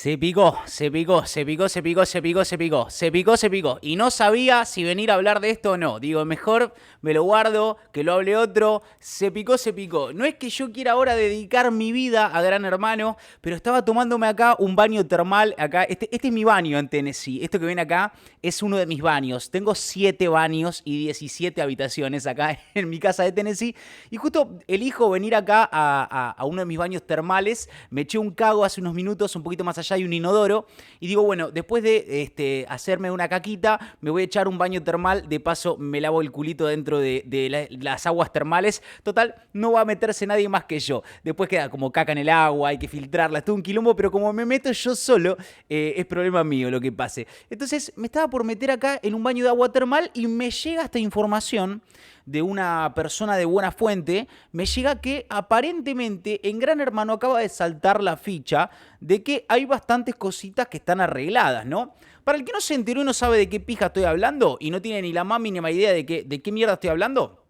Se picó, se picó, se picó, se picó, se picó, se picó, se picó, se picó. Y no sabía si venir a hablar de esto o no. Digo, mejor me lo guardo, que lo hable otro. Se picó, se picó. No es que yo quiera ahora dedicar mi vida a Gran Hermano, pero estaba tomándome acá un baño termal. Acá, este es mi baño en Tennessee. Esto que ven acá es uno de mis baños. Tengo 7 baños y 17 habitaciones acá en mi casa de Tennessee. Y justo elijo venir acá a uno de mis baños termales. Me eché un cago hace unos minutos, un poquito más allá hay un inodoro. Y digo, bueno, después de hacerme una caquita, me voy a echar un baño termal. De paso, me lavo el culito dentro de las aguas termales. Total, no va a meterse nadie más que yo. Después queda como caca en el agua, hay que filtrarla, es todo un quilombo. Pero como me meto yo solo, es problema mío lo que pase. Entonces, me estaba por meter acá en un baño de agua termal y me llega esta información de una persona de buena fuente, me llega que aparentemente en Gran Hermano acaba de saltar la ficha de que hay bastantes cositas que están arregladas, ¿no? Para el que no se enteró y no sabe de qué pija estoy hablando y no tiene ni la más mínima idea de qué mierda estoy hablando,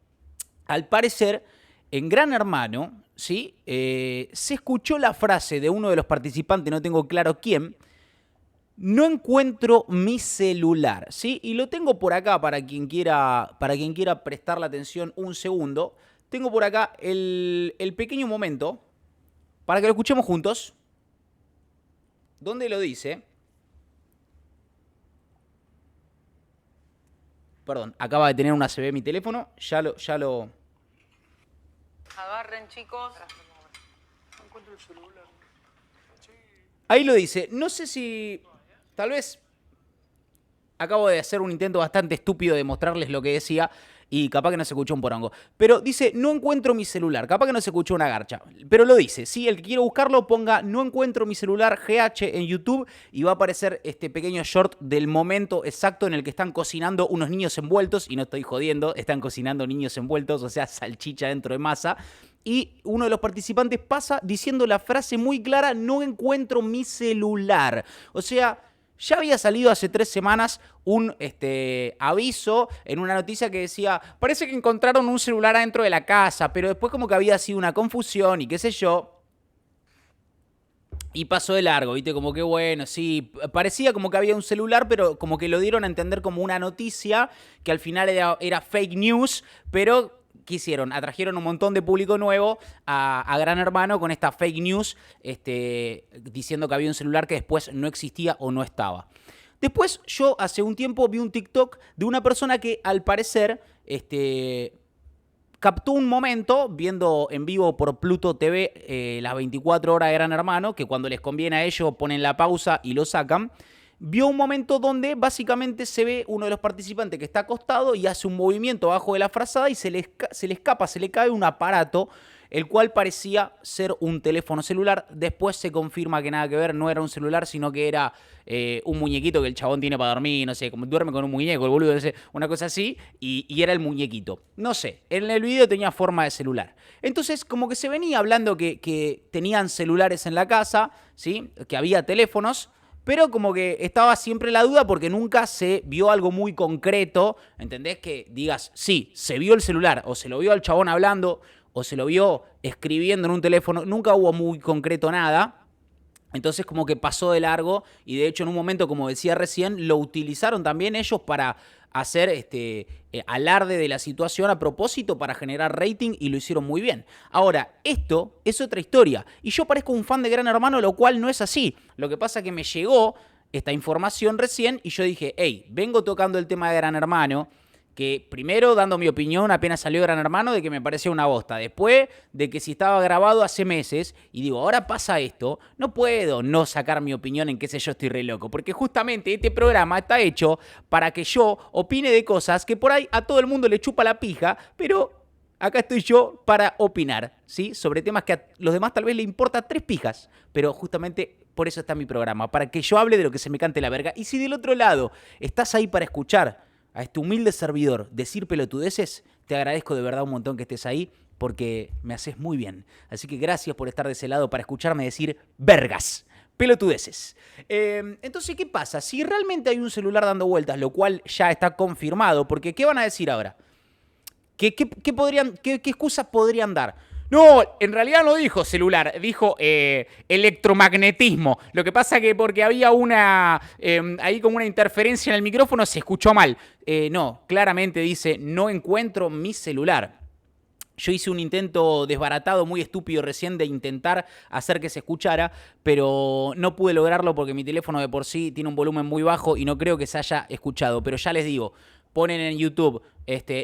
al parecer en Gran Hermano, ¿sí? Se escuchó la frase de uno de los participantes, no tengo claro quién. No encuentro mi celular, ¿sí? Y lo tengo por acá para quien quiera prestarle atención un segundo. Tengo por acá el pequeño momento para que lo escuchemos juntos. ¿Dónde lo dice? Perdón, acaba de tener una CB mi teléfono. Ya lo... Agarren, chicos. No encuentro el celular. Ahí lo dice. No sé si... Tal vez acabo de hacer un intento bastante estúpido de mostrarles lo que decía y capaz que no se escuchó un porongo. Pero dice, no encuentro mi celular. Capaz que no se escuchó una garcha. Pero lo dice. Sí, el que quiera buscarlo ponga no encuentro mi celular GH en YouTube y va a aparecer este pequeño short del momento exacto en el que están cocinando unos niños envueltos. Y no estoy jodiendo, están cocinando niños envueltos, o sea, salchicha dentro de masa. Y uno de los participantes pasa diciendo la frase muy clara, no encuentro mi celular. O sea... Ya había salido hace 3 semanas un aviso en una noticia que decía, parece que encontraron un celular adentro de la casa, pero después como que había sido una confusión y qué sé yo. Y pasó de largo, ¿viste? Como que bueno, sí, parecía como que había un celular, pero como que lo dieron a entender como una noticia, que al final era fake news, pero... ¿Qué hicieron? Atrajeron un montón de público nuevo a Gran Hermano con esta fake news diciendo que había un celular que después no existía o no estaba. Después yo hace un tiempo vi un TikTok de una persona que al parecer captó un momento viendo en vivo por Pluto TV las 24 horas de Gran Hermano, que cuando les conviene a ellos ponen la pausa y lo sacan. Vio un momento donde básicamente se ve uno de los participantes que está acostado y hace un movimiento abajo de la frazada y se le escapa, se le cae un aparato, el cual parecía ser un teléfono celular. Después se confirma que nada que ver, no era un celular, sino que era un muñequito que el chabón tiene para dormir, no sé, como duerme con un muñeco, el boludo, una cosa así, y era el muñequito. No sé, en el video tenía forma de celular. Entonces, como que se venía hablando que tenían celulares en la casa, ¿sí? Que había teléfonos. Pero como que estaba siempre la duda porque nunca se vio algo muy concreto, ¿entendés? Que digas, sí, se vio el celular, o se lo vio al chabón hablando, o se lo vio escribiendo en un teléfono, nunca hubo muy concreto nada. Entonces como que pasó de largo y de hecho en un momento, como decía recién, lo utilizaron también ellos para hacer alarde de la situación a propósito para generar rating y lo hicieron muy bien. Ahora, esto es otra historia y yo parezco un fan de Gran Hermano, lo cual no es así. Lo que pasa es que me llegó esta información recién y yo dije, hey, vengo tocando el tema de Gran Hermano, que primero dando mi opinión apenas salió Gran Hermano de que me parecía una bosta, después de que si estaba grabado hace meses y digo, ahora pasa esto, no puedo no sacar mi opinión en qué sé yo, estoy re loco, porque justamente este programa está hecho para que yo opine de cosas que por ahí a todo el mundo le chupa la pija, pero acá estoy yo para opinar, ¿sí? Sobre temas que a los demás tal vez le importa 3 pijas, pero justamente por eso está mi programa, para que yo hable de lo que se me cante la verga. Y si del otro lado estás ahí para escuchar a este humilde servidor decir pelotudeces, te agradezco de verdad un montón que estés ahí porque me haces muy bien. Así que gracias por estar de ese lado para escucharme decir vergas, pelotudeces. Entonces, ¿qué pasa? Si realmente hay un celular dando vueltas, lo cual ya está confirmado, porque ¿qué van a decir ahora? ¿Qué excusas podrían dar? No, en realidad no dijo celular, dijo electromagnetismo. Lo que pasa que porque había ahí como una interferencia en el micrófono se escuchó mal. No, claramente dice, no encuentro mi celular. Yo hice un intento desbaratado, muy estúpido recién de intentar hacer que se escuchara, pero no pude lograrlo porque mi teléfono de por sí tiene un volumen muy bajo y no creo que se haya escuchado. Pero ya les digo, ponen en YouTube,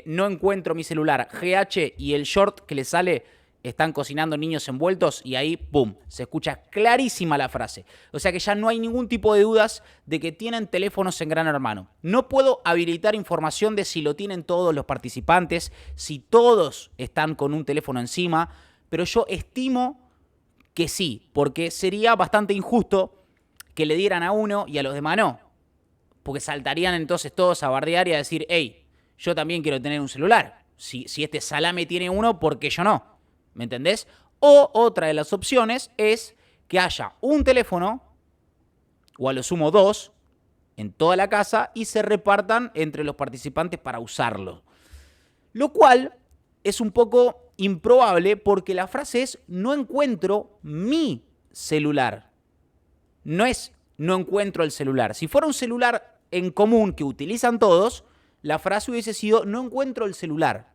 no encuentro mi celular, GH y el short que les sale, están cocinando niños envueltos y ahí, ¡pum!, se escucha clarísima la frase. O sea que ya no hay ningún tipo de dudas de que tienen teléfonos en Gran Hermano. No puedo habilitar información de si lo tienen todos los participantes, si todos están con un teléfono encima, pero yo estimo que sí, porque sería bastante injusto que le dieran a uno y a los demás no. Porque saltarían entonces todos a bardear y a decir, hey, yo también quiero tener un celular. Si este salame tiene uno, ¿por qué yo no? ¿Me entendés? O otra de las opciones es que haya un teléfono, o a lo sumo dos, en toda la casa y se repartan entre los participantes para usarlo. Lo cual es un poco improbable porque la frase es no encuentro mi celular. No es no encuentro el celular. Si fuera un celular en común que utilizan todos, la frase hubiese sido no encuentro el celular.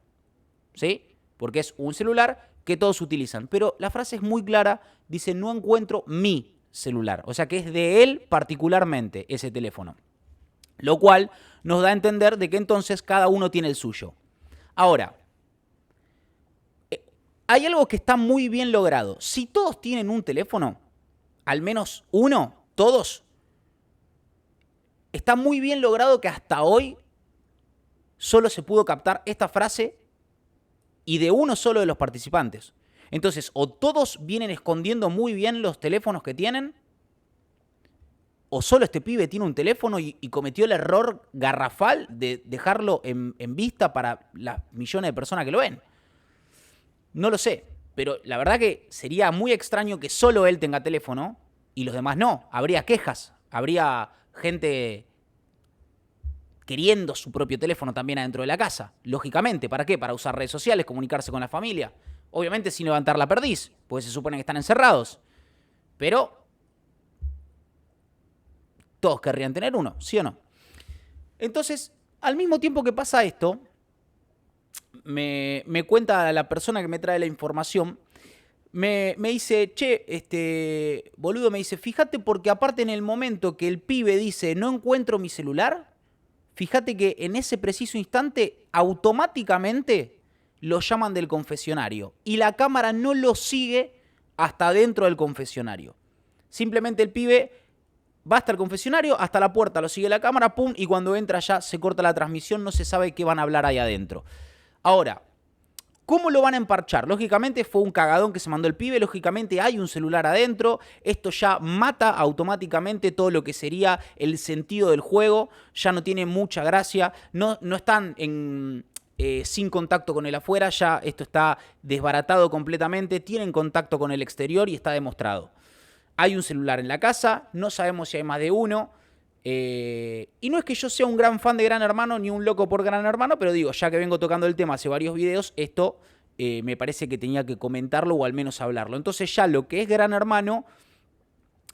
¿Sí? Porque es un celular que todos utilizan. Pero la frase es muy clara, dice no encuentro mi celular. O sea que es de él particularmente ese teléfono. Lo cual nos da a entender de que entonces cada uno tiene el suyo. Ahora, hay algo que está muy bien logrado. Si todos tienen un teléfono, al menos uno, todos, está muy bien logrado que hasta hoy solo se pudo captar esta frase y de uno solo de los participantes. Entonces, o todos vienen escondiendo muy bien los teléfonos que tienen, o solo este pibe tiene un teléfono y cometió el error garrafal de dejarlo en vista para las millones de personas que lo ven. No lo sé, pero la verdad que sería muy extraño que solo él tenga teléfono y los demás no. Habría quejas, habría gente queriendo su propio teléfono también adentro de la casa. Lógicamente, ¿para qué? Para usar redes sociales, comunicarse con la familia. Obviamente sin levantar la perdiz, porque se supone que están encerrados. Pero todos querrían tener uno, ¿sí o no? Entonces, al mismo tiempo que pasa esto, me cuenta la persona que me trae la información, me dice, che, boludo, me dice, fíjate porque aparte en el momento que el pibe dice, no encuentro mi celular, fíjate que en ese preciso instante, automáticamente lo llaman del confesionario y la cámara no lo sigue hasta dentro del confesionario. Simplemente el pibe va hasta el confesionario, hasta la puerta, lo sigue la cámara, pum, y cuando entra ya se corta la transmisión, no se sabe qué van a hablar ahí adentro. Ahora, ¿cómo lo van a emparchar? Lógicamente fue un cagadón que se mandó el pibe, lógicamente hay un celular adentro, esto ya mata automáticamente todo lo que sería el sentido del juego, ya no tiene mucha gracia, no están sin contacto con el afuera, ya esto está desbaratado completamente, tienen contacto con el exterior y está demostrado. Hay un celular en la casa, no sabemos si hay más de uno. Y no es que yo sea un gran fan de Gran Hermano ni un loco por Gran Hermano, pero digo, ya que vengo tocando el tema hace varios videos, esto me parece que tenía que comentarlo o al menos hablarlo. Entonces ya lo que es Gran Hermano,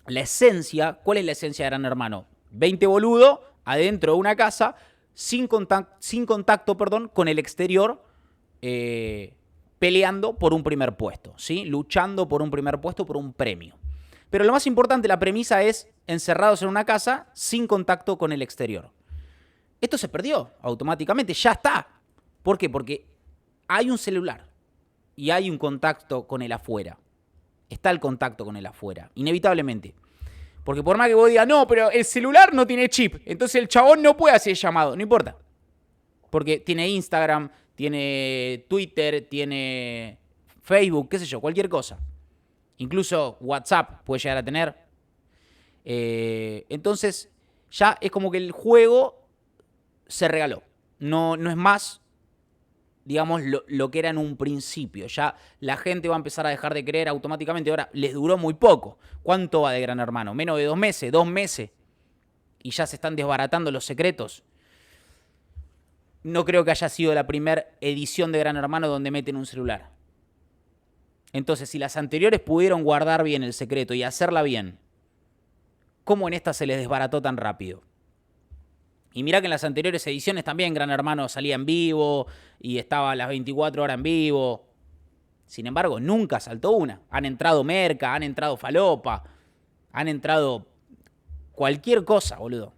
la esencia, ¿cuál es la esencia de Gran Hermano? 20 boludos adentro de una casa sin contacto con el exterior, peleando por un primer puesto, ¿sí? Luchando por un primer puesto, por un premio. Pero lo más importante, la premisa es encerrados en una casa sin contacto con el exterior. Esto se perdió automáticamente, ya está. ¿Por qué? Porque hay un celular y hay un contacto con el afuera. Está el contacto con el afuera, inevitablemente. Porque por más que vos digas, no, pero el celular no tiene chip, entonces el chabón no puede hacer llamado, no importa. Porque tiene Instagram, tiene Twitter, tiene Facebook, qué sé yo, cualquier cosa. Incluso WhatsApp puede llegar a tener. Entonces, ya es como que el juego se regaló. No es más, digamos, lo que era en un principio. Ya la gente va a empezar a dejar de creer automáticamente. Ahora, les duró muy poco. ¿Cuánto va de Gran Hermano? Menos de 2 meses, 2 meses. Y ya se están desbaratando los secretos. No creo que haya sido la primera edición de Gran Hermano donde meten un celular. Entonces, si las anteriores pudieron guardar bien el secreto y hacerla bien, ¿cómo en esta se les desbarató tan rápido? Y mirá que en las anteriores ediciones también Gran Hermano salía en vivo y estaba a las 24 horas en vivo. Sin embargo, nunca saltó una. Han entrado merca, han entrado falopa, han entrado cualquier cosa, boludo.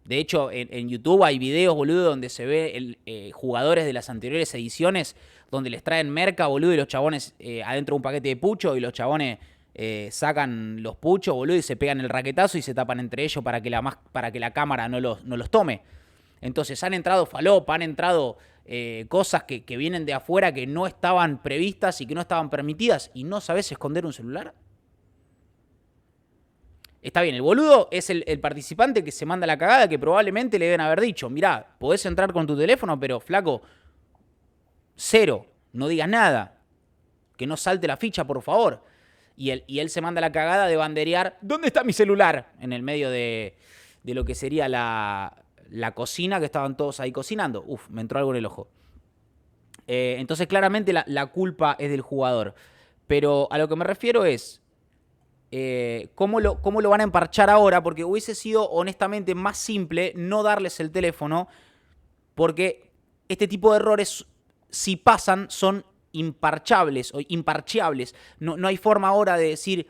De hecho, en YouTube hay videos, boludo, donde se ve jugadores de las anteriores ediciones donde les traen merca, boludo, y los chabones adentro de un paquete de pucho y los chabones sacan los puchos, boludo, y se pegan el raquetazo y se tapan entre ellos para que la cámara no los tome. Entonces han entrado falopa, han entrado cosas que vienen de afuera que no estaban previstas y que no estaban permitidas. ¿Y no sabés esconder un celular? Está bien, el boludo es el participante que se manda la cagada, que probablemente le deben haber dicho, mirá, podés entrar con tu teléfono, pero flaco, cero, no digas nada, que no salte la ficha, por favor. Y él se manda la cagada de banderear, ¿dónde está mi celular? En el medio de lo que sería la cocina, que estaban todos ahí cocinando. Uf, me entró algo en el ojo. Entonces claramente la culpa es del jugador. Pero a lo que me refiero es, ¿cómo lo van a emparchar ahora? Porque hubiese sido honestamente más simple no darles el teléfono, porque este tipo de errores, si pasan, son imparchables o imparcheables. No hay forma ahora de decir,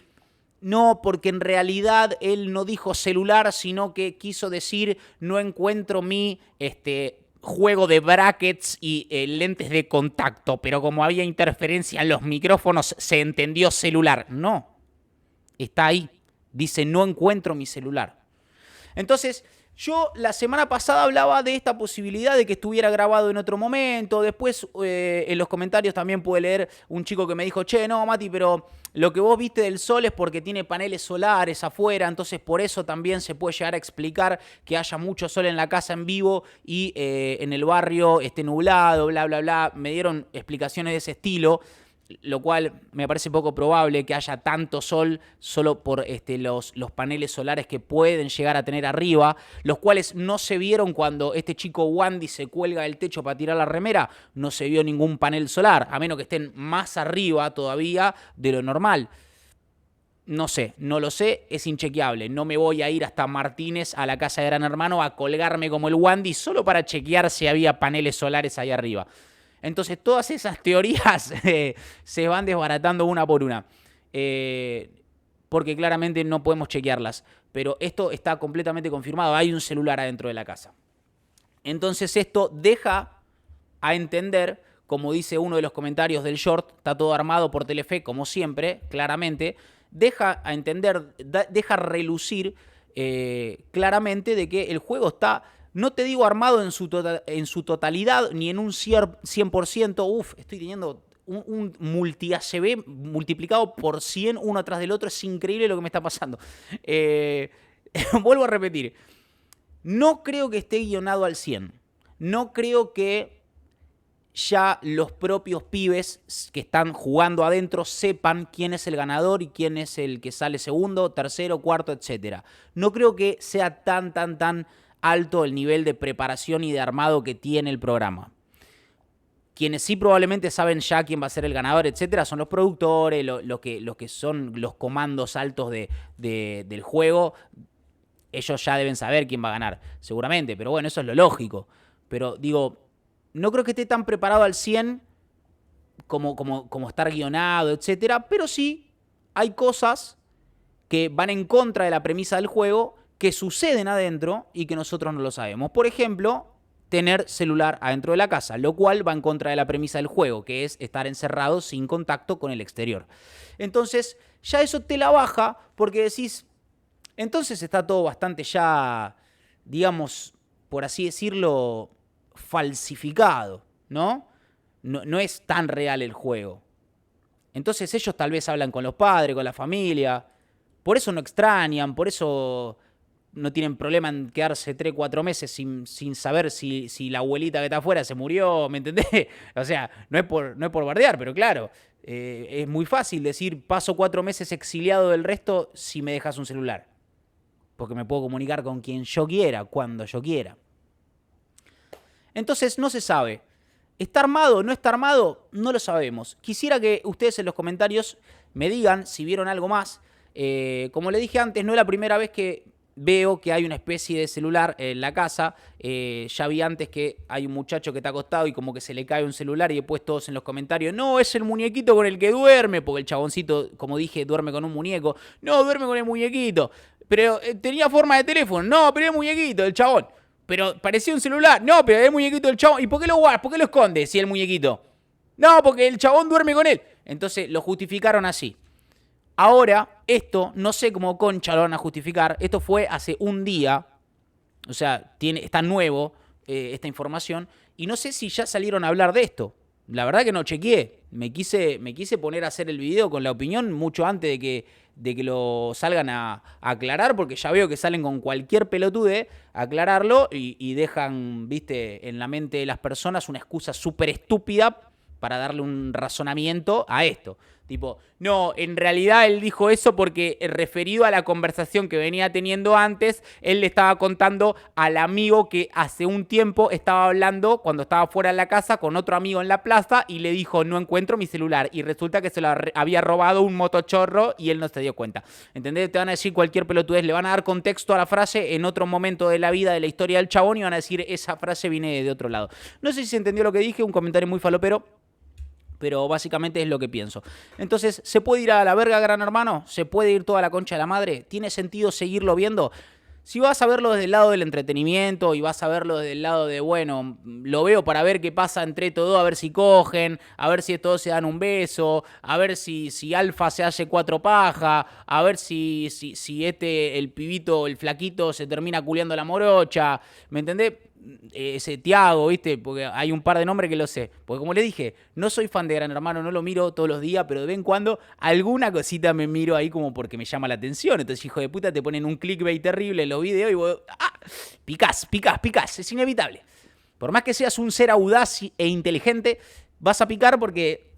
no, porque en realidad él no dijo celular, sino que quiso decir, no encuentro mi juego de brackets y lentes de contacto, pero como había interferencia en los micrófonos, se entendió celular. No. Está ahí. Dice, no encuentro mi celular. Entonces, yo la semana pasada hablaba de esta posibilidad de que estuviera grabado en otro momento. Después, en los comentarios también pude leer un chico que me dijo, che, no, Mati, pero lo que vos viste del sol es porque tiene paneles solares afuera. Entonces, por eso también se puede llegar a explicar que haya mucho sol en la casa en vivo y en el barrio esté nublado, bla, bla, bla. Me dieron explicaciones de ese estilo, lo cual me parece poco probable que haya tanto sol solo por los paneles solares que pueden llegar a tener arriba, los cuales no se vieron cuando este chico Wandy se cuelga del techo para tirar la remera. No se vio ningún panel solar, a menos que estén más arriba todavía de lo normal. No sé, no lo sé, es inchequeable. No me voy a ir hasta Martínez, a la casa de Gran Hermano, a colgarme como el Wandy solo para chequear si había paneles solares ahí arriba. Entonces, todas esas teorías se van desbaratando una por una. Porque claramente no podemos chequearlas. Pero esto está completamente confirmado. Hay un celular adentro de la casa. Entonces, esto deja a entender, como dice uno de los comentarios del short, está todo armado por Telefe, como siempre, claramente. Deja a entender, deja relucir claramente de que el juego está... No te digo armado en su totalidad, ni en un 100%. Uf, estoy teniendo un multi-ACB multiplicado por 100 uno atrás del otro. Es increíble lo que me está pasando. Vuelvo a repetir. No creo que esté guionado al 100. No creo que ya los propios pibes que están jugando adentro sepan quién es el ganador y quién es el que sale segundo, tercero, cuarto, etc. No creo que sea tan alto el nivel de preparación y de armado que tiene el programa. Quienes sí probablemente saben ya quién va a ser el ganador, etcétera, son los productores, los que son los comandos altos del juego. Ellos ya deben saber quién va a ganar, seguramente, pero bueno, eso es lo lógico. Pero digo, no creo que esté tan preparado al 100 como estar guionado, etcétera, pero sí hay cosas que van en contra de la premisa del juego que suceden adentro y que nosotros no lo sabemos. Por ejemplo, tener celular adentro de la casa, lo cual va en contra de la premisa del juego, que es estar encerrado sin contacto con el exterior. Entonces, ya eso te la baja porque decís, entonces está todo bastante ya, digamos, por así decirlo, falsificado, ¿no? No es tan real el juego. Entonces ellos tal vez hablan con los padres, con la familia, por eso no extrañan, por eso no tienen problema en quedarse 3, 4 meses sin saber si la abuelita que está afuera se murió, ¿me entendés? O sea, no es por bardear, pero claro, es muy fácil decir, paso 4 meses exiliado del resto si me dejas un celular. Porque me puedo comunicar con quien yo quiera, cuando yo quiera. Entonces, no se sabe. ¿Está armado o no está armado? No lo sabemos. Quisiera que ustedes en los comentarios me digan si vieron algo más. Como le dije antes, no es la primera vez que veo que hay una especie de celular en la casa. Ya vi antes que hay un muchacho que está acostado y como que se le cae un celular y después todos en los comentarios, no, es el muñequito con el que duerme, porque el chaboncito, como dije, duerme con un muñeco. No, duerme con el muñequito. Pero tenía forma de teléfono. No, pero es muñequito, el chabón. Pero parecía un celular. No, pero es el muñequito del chabón. ¿Y por qué lo guardas? ¿Por qué lo escondes si es el muñequito? No, porque el chabón duerme con él. Entonces lo justificaron así. Ahora, esto, no sé cómo concha lo van a justificar. Esto fue hace un día. O sea, está nuevo esta información. Y no sé si ya salieron a hablar de esto. La verdad que no chequeé. Me quise poner a hacer el video con la opinión mucho antes de que lo salgan a aclarar, porque ya veo que salen con cualquier pelotude a aclararlo y dejan, viste, en la mente de las personas una excusa súper estúpida para darle un razonamiento a esto. Tipo, no, en realidad él dijo eso porque referido a la conversación que venía teniendo antes, él le estaba contando al amigo que hace un tiempo estaba hablando cuando estaba fuera de la casa con otro amigo en la plaza y le dijo, no encuentro mi celular. Y resulta que se lo había robado un motochorro y él no se dio cuenta. ¿Entendés? Te van a decir cualquier pelotudez, le van a dar contexto a la frase en otro momento de la vida, de la historia del chabón y van a decir, esa frase viene de otro lado. No sé si se entendió lo que dije, un comentario muy falopero. Pero básicamente es lo que pienso. Entonces, ¿se puede ir a la verga, Gran Hermano? ¿Se puede ir toda la concha de la madre? ¿Tiene sentido seguirlo viendo? Si vas a verlo desde el lado del entretenimiento y vas a verlo desde el lado de, bueno, lo veo para ver qué pasa entre todos, a ver si cogen, a ver si todos se dan un beso, a ver si Alfa se hace 4 pajas, a ver si el pibito, el flaquito, se termina culeando la morocha, ¿me entendés? Ese Tiago, ¿viste? Porque hay un par de nombres que lo sé. Porque como le dije, no soy fan de Gran Hermano, no lo miro todos los días, pero de vez en cuando alguna cosita me miro ahí como porque me llama la atención. Entonces, hijo de puta, te ponen un clickbait terrible en los videos y vos, picás, es inevitable. Por más que seas un ser audaz e inteligente, vas a picar porque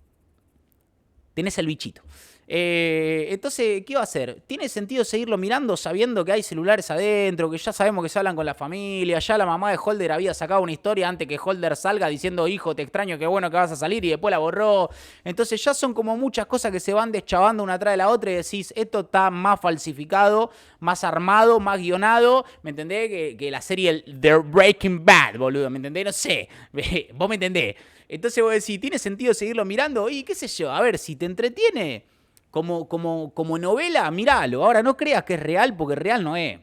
tenés el bichito. Entonces, ¿qué va a hacer? ¿Tiene sentido seguirlo mirando sabiendo que hay celulares adentro, que ya sabemos que se hablan con la familia? Ya la mamá de Holder había sacado una historia antes que Holder salga diciendo, hijo, te extraño, qué bueno que vas a salir, y después la borró. Entonces ya son como muchas cosas que se van deschavando una tras de la otra y decís, esto está más falsificado, más armado, más guionado, ¿me entendés? Que la serie The Breaking Bad, boludo, ¿me entendés? No sé, vos me entendés. Entonces vos decís, ¿tiene sentido seguirlo mirando? Y qué sé yo, a ver, si te entretiene como novela, miralo. Ahora no creas que es real, porque real no es.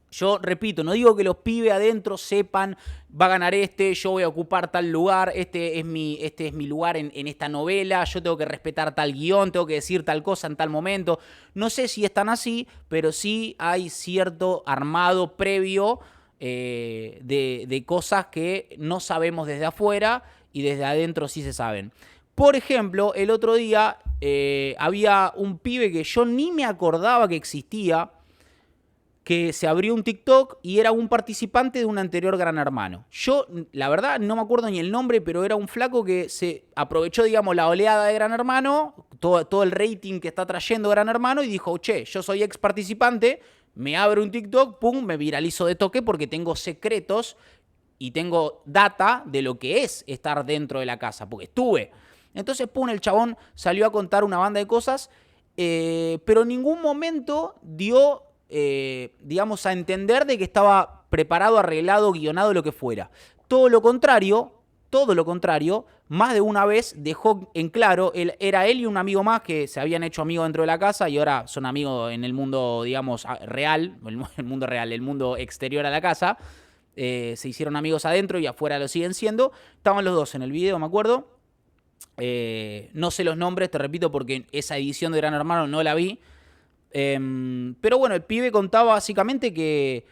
Yo repito, no digo que los pibes adentro sepan, va a ganar yo voy a ocupar tal lugar, este es mi lugar en esta novela, yo tengo que respetar tal guión, tengo que decir tal cosa en tal momento. No sé si es tan así, pero sí hay cierto armado previo de cosas que no sabemos desde afuera y desde adentro sí se saben. Por ejemplo, el otro día había un pibe que yo ni me acordaba que existía, que se abrió un TikTok y era un participante de un anterior Gran Hermano. Yo, la verdad, no me acuerdo ni el nombre, pero era un flaco que se aprovechó, digamos, la oleada de Gran Hermano, todo el rating que está trayendo Gran Hermano y dijo, che, yo soy ex participante, me abro un TikTok, pum, me viralizo de toque porque tengo secretos y tengo data de lo que es estar dentro de la casa, porque estuve. Entonces, pum, el chabón salió a contar una banda de cosas, pero en ningún momento dio, digamos, a entender de que estaba preparado, arreglado, guionado, lo que fuera. Todo lo contrario, más de una vez dejó en claro, era él y un amigo más que se habían hecho amigos dentro de la casa y ahora son amigos en el mundo, digamos, real, el mundo exterior a la casa. Se hicieron amigos adentro y afuera lo siguen siendo. Estaban los dos en el video, me acuerdo. No sé los nombres, te repito, porque esa edición de Gran Hermano no la vi. Pero bueno, el pibe contaba básicamente que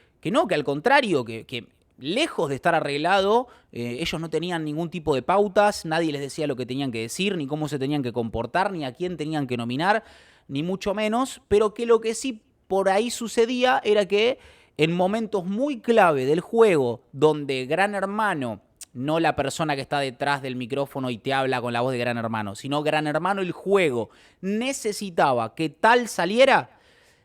al contrario, que lejos de estar arreglado, ellos no tenían ningún tipo de pautas, nadie les decía lo que tenían que decir, ni cómo se tenían que comportar, ni a quién tenían que nominar, ni mucho menos, pero que lo que sí por ahí sucedía era que en momentos muy clave del juego, donde Gran Hermano, no la persona que está detrás del micrófono y te habla con la voz de Gran Hermano, sino Gran Hermano, el juego, necesitaba que tal saliera,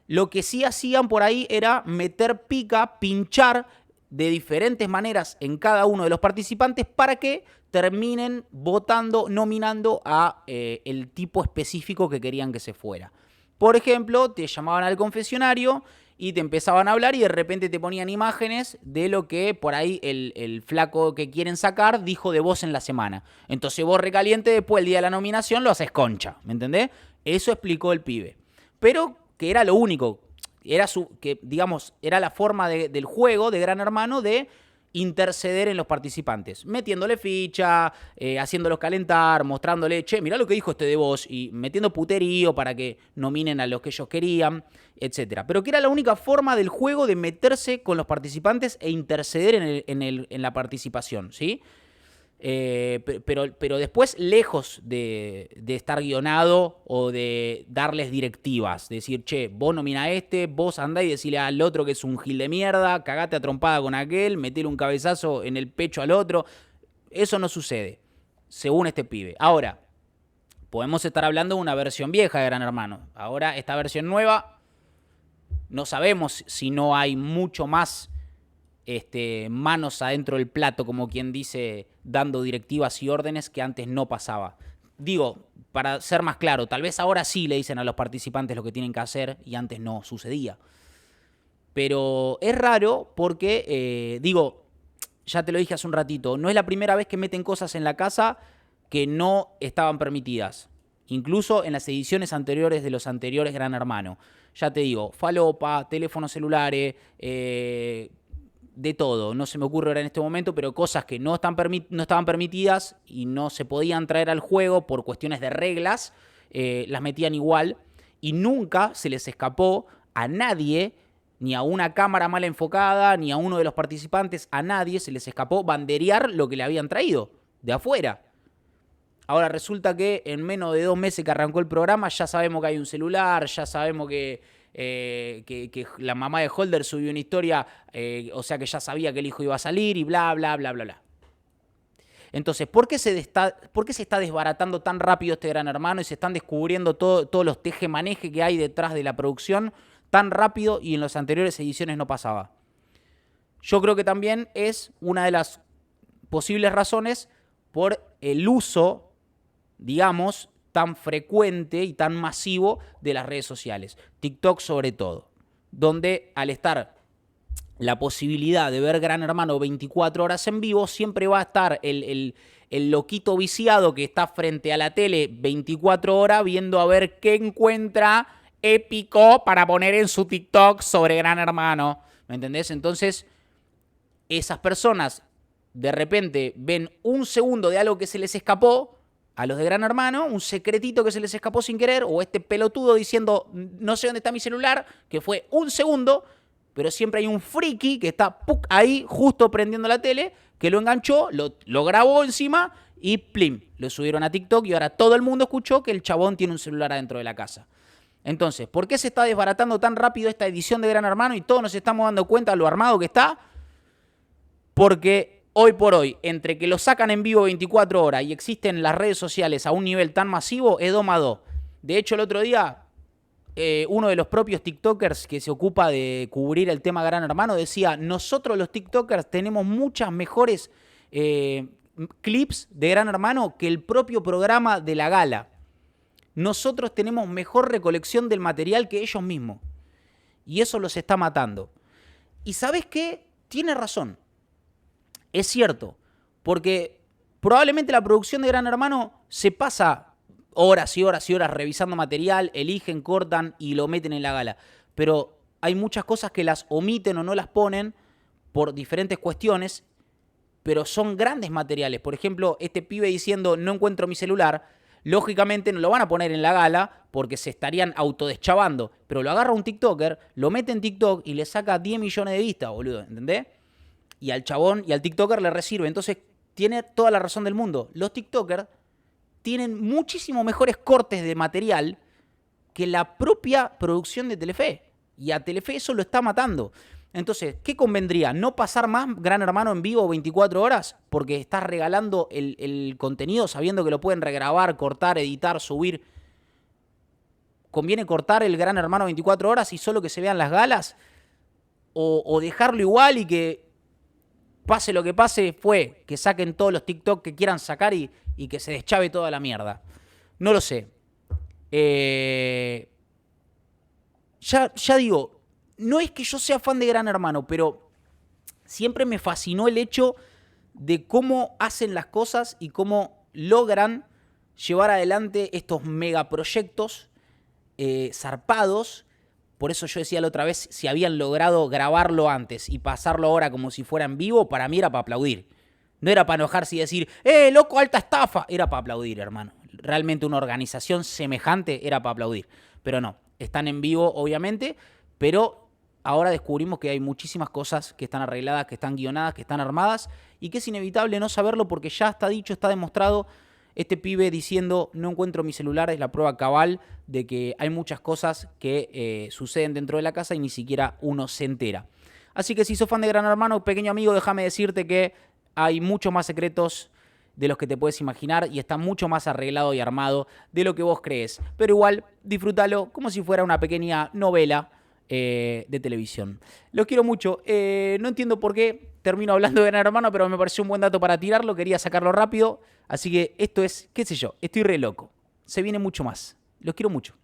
lo que sí hacían por ahí era meter pica, pinchar de diferentes maneras en cada uno de los participantes para que terminen votando, nominando a el tipo específico que querían que se fuera. Por ejemplo, te llamaban al confesionario y te empezaban a hablar y de repente te ponían imágenes de lo que por ahí el flaco que quieren sacar dijo de vos en la semana. Entonces vos recaliente después el día de la nominación lo haces concha, ¿me entendés? Eso explicó el pibe. Pero que era lo único, era la forma del juego de Gran Hermano de interceder en los participantes, metiéndole ficha, haciéndolos calentar, mostrándole, che, mirá lo que dijo este de vos, y metiendo puterío para que nominen a los que ellos querían, etc. Pero que era la única forma del juego de meterse con los participantes e interceder en la participación, ¿sí? Pero después, lejos de estar guionado o de darles directivas, decir, che, vos nomina a este, vos andá y decile al otro que es un gil de mierda, cagate a trompada con aquel, metele un cabezazo en el pecho al otro. Eso no sucede, según este pibe. Ahora, podemos estar hablando de una versión vieja de Gran Hermano. Ahora, esta versión nueva, no sabemos si no hay mucho más manos adentro del plato, como quien dice, dando directivas y órdenes que antes no pasaba. Digo, para ser más claro, tal vez ahora sí le dicen a los participantes lo que tienen que hacer y antes no sucedía. Pero es raro porque, ya te lo dije hace un ratito, no es la primera vez que meten cosas en la casa que no estaban permitidas. Incluso en las ediciones anteriores de los anteriores Gran Hermano. Ya te digo, falopa, teléfonos celulares, de todo. No se me ocurre ahora en este momento, pero cosas que no estaban permitidas y no se podían traer al juego por cuestiones de reglas, las metían igual y nunca se les escapó a nadie, ni a una cámara mal enfocada, ni a uno de los participantes, a nadie se les escapó banderear lo que le habían traído de afuera. Ahora resulta que en menos de 2 meses que arrancó el programa ya sabemos que hay un celular, ya sabemos que la mamá de Holder subió una historia, o sea que ya sabía que el hijo iba a salir y bla, bla, bla, bla, bla. Entonces, ¿por qué se está desbaratando tan rápido este Gran Hermano y se están descubriendo todos los tejemanejes que hay detrás de la producción tan rápido y en las anteriores ediciones no pasaba? Yo creo que también es una de las posibles razones por el uso, digamos, tan frecuente y tan masivo de las redes sociales. TikTok sobre todo, donde al estar la posibilidad de ver Gran Hermano 24 horas en vivo, siempre va a estar el loquito viciado que está frente a la tele 24 horas viendo a ver qué encuentra épico para poner en su TikTok sobre Gran Hermano. ¿Me entendés? Entonces, esas personas de repente ven un segundo de algo que se les escapó a los de Gran Hermano, un secretito que se les escapó sin querer, o este pelotudo diciendo, no sé dónde está mi celular, que fue un segundo, pero siempre hay un friki que está ahí justo prendiendo la tele, que lo enganchó, lo grabó encima y plim, lo subieron a TikTok y ahora todo el mundo escuchó que el chabón tiene un celular adentro de la casa. Entonces, ¿por qué se está desbaratando tan rápido esta edición de Gran Hermano y todos nos estamos dando cuenta de lo armado que está? Porque hoy por hoy, entre que lo sacan en vivo 24 horas y existen las redes sociales a un nivel tan masivo, es 2 más 2. De hecho, el otro día, uno de los propios TikTokers que se ocupa de cubrir el tema Gran Hermano decía, nosotros los TikTokers tenemos muchas mejores clips de Gran Hermano que el propio programa de la gala. Nosotros tenemos mejor recolección del material que ellos mismos. Y eso los está matando. ¿Y sabes qué? Tiene razón. Es cierto, porque probablemente la producción de Gran Hermano se pasa horas y horas y horas revisando material, eligen, cortan y lo meten en la gala. Pero hay muchas cosas que las omiten o no las ponen por diferentes cuestiones, pero son grandes materiales. Por ejemplo, este pibe diciendo no encuentro mi celular, lógicamente no lo van a poner en la gala porque se estarían autodeschavando, pero lo agarra un TikToker, lo mete en TikTok y le saca 10 millones de vistas, boludo, ¿entendés? Y al chabón y al TikToker le resirve. Entonces, tiene toda la razón del mundo. Los TikTokers tienen muchísimo mejores cortes de material que la propia producción de Telefe. Y a Telefe eso lo está matando. Entonces, ¿qué convendría? ¿No pasar más Gran Hermano en vivo 24 horas? Porque estás regalando el contenido sabiendo que lo pueden regrabar, cortar, editar, subir. ¿Conviene cortar el Gran Hermano 24 horas y solo que se vean las galas? ¿O dejarlo igual y que pase lo que pase, fue que saquen todos los TikTok que quieran sacar y que se deschave toda la mierda. No lo sé. Ya digo, no es que yo sea fan de Gran Hermano, pero siempre me fascinó el hecho de cómo hacen las cosas y cómo logran llevar adelante estos megaproyectos zarpados. Por eso yo decía la otra vez, si habían logrado grabarlo antes y pasarlo ahora como si fuera en vivo, para mí era para aplaudir. No era para enojarse y decir, loco, alta estafa. Era para aplaudir, hermano. Realmente una organización semejante era para aplaudir. Pero no, están en vivo, obviamente, pero ahora descubrimos que hay muchísimas cosas que están arregladas, que están guionadas, que están armadas y que es inevitable no saberlo porque ya está dicho, está demostrado. Este pibe diciendo, no encuentro mi celular, es la prueba cabal de que hay muchas cosas que suceden dentro de la casa y ni siquiera uno se entera. Así que si sos fan de Gran Hermano, pequeño amigo, déjame decirte que hay muchos más secretos de los que te puedes imaginar y está mucho más arreglado y armado de lo que vos crees. Pero igual, disfrútalo como si fuera una pequeña novela de televisión. Los quiero mucho. No entiendo por qué termino hablando de Gran Hermano, pero me pareció un buen dato para tirarlo. Quería sacarlo rápido. Así que esto es, qué sé yo, estoy re loco. Se viene mucho más. Los quiero mucho.